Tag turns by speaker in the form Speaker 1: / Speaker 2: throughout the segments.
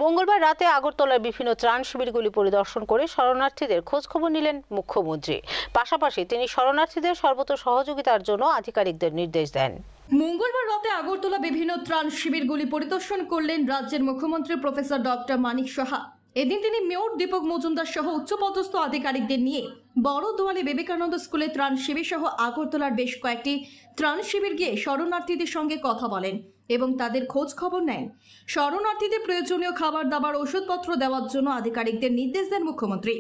Speaker 1: মঙ্গলবার রাতে আগরতলার বিভিন্ন ত্রাণ শিবিরগুলি পরিদর্শন করে শরণার্থীদের খোঁজ খবর নিলেন মুখ্যমন্ত্রী। পাশাপাশি তিনি শরণার্থীদের সর্বত্র সহযোগিতার জন্য আধিকারিকদের নির্দেশ দেন।
Speaker 2: মঙ্গলবার রাতে আগরতলা বিভিন্ন ত্রাণ শিবিরগুলি পরিদর্শন করলেন রাজ্যের মুখ্যমন্ত্রী প্রফেসর ডক্টর মানিক সাহা। এদিন তিনি মেয়র দীপক মজুমদার সহ উচ্চপদস্থ আধিকারিকদের নিয়ে বড় দোয়ালে বিবেকানন্দ স্কুলে ত্রাণ শিবির সহ আগরতলার বেশ কয়েকটি ত্রাণ শিবির গিয়ে শরণার্থীদের সঙ্গে কথা বলেন এবং তাদের খোঁজ খবর নেন। শরণার্থীদের প্রয়োজনীয় খাবার দাবার ওষুধপত্র দেওয়ার জন্য আধিকারিকদের নির্দেশ দেন মুখ্যমন্ত্রী।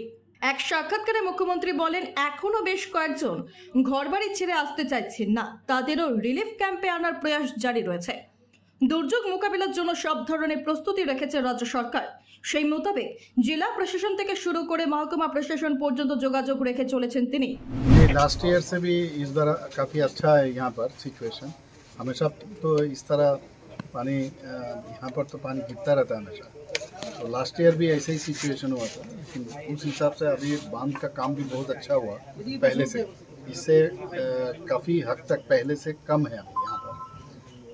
Speaker 2: এক সাক্ষাৎকারে মুখ্যমন্ত্রী বলেন, এখনো বেশ কয়েকজন ঘরবাড়ি ছেড়ে আসতে চাইছেন না, তাদেরও রিলিফ ক্যাম্পে আনার প্রয়াস জারি রয়েছে। দুর্যোগ মোকাবিলার জন্য সব ধরনের প্রস্তুতি রেখেছে রাজ্য সরকার। সেই মোতাবেক জেলা প্রশাসন থেকে শুরু করে মহকুমা প্রশাসন পর্যন্ত যোগাযোগ রেখে চলেছেন তিনি।
Speaker 3: लास्ट ईयर से भी इस बार काफ़ी अच्छा है यहाँ पर सिचुएशन। हमेशा तो इस तरह पानी यहाँ पर तो पानी गिरता रहता है हमेशा, तो लास्ट ईयर भी ऐसे ही सिचुएशन हुआ था, लेकिन उस हिसाब से अभी बांध का काम भी बहुत अच्छा हुआ पहले से। इससे काफ़ी हद तक पहले से कम है यहाँ पर।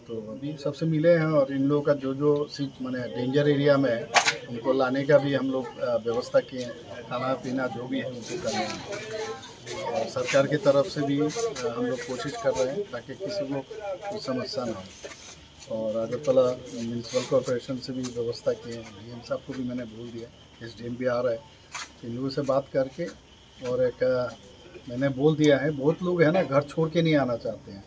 Speaker 3: तो अभी सबसे मिले हैं और इन लोगों का जो मैंने डेंजर एरिया में है उनको लाने का भी हम लोग व्यवस्था किए हैं। खाना पीना जो भी है उनको करना है। और सरकार की तरफ से भी हम लोग कोशिश कर रहे हैं ताकि किसी को कुछ समस्या ना हो। और अगरतला म्यूनसिपल कॉरपोरेशन से भी व्यवस्था किए हैं। डीएम साहब को भी मैंने बोल दिया, एसडीएम भी आ रहा है, इन लोगों से बात करके। और एक मैंने बोल दिया है, बहुत लोग हैं ना घर छोड़ के नहीं आना चाहते हैं,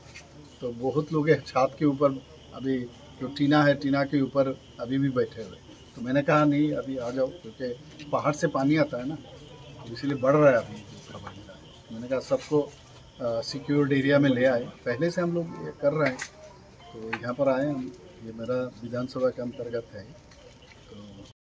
Speaker 3: तो बहुत लोग हैं छत के ऊपर, अभी जो टीना है टीना के ऊपर अभी भी बैठे हुए। तो मैंने कहा नहीं अभी आ जाओ, क्योंकि पहाड़ से पानी आता है ना, तो इसलिए बढ़ रहा है अभी खबर मिला है। मैंने कहा सबको सिक्योर्ड एरिया में ले आए, पहले से हम लोग ये कर रहे हैं। तो यहाँ पर आए हम, ये मेरा विधानसभा के अंतर्गत है।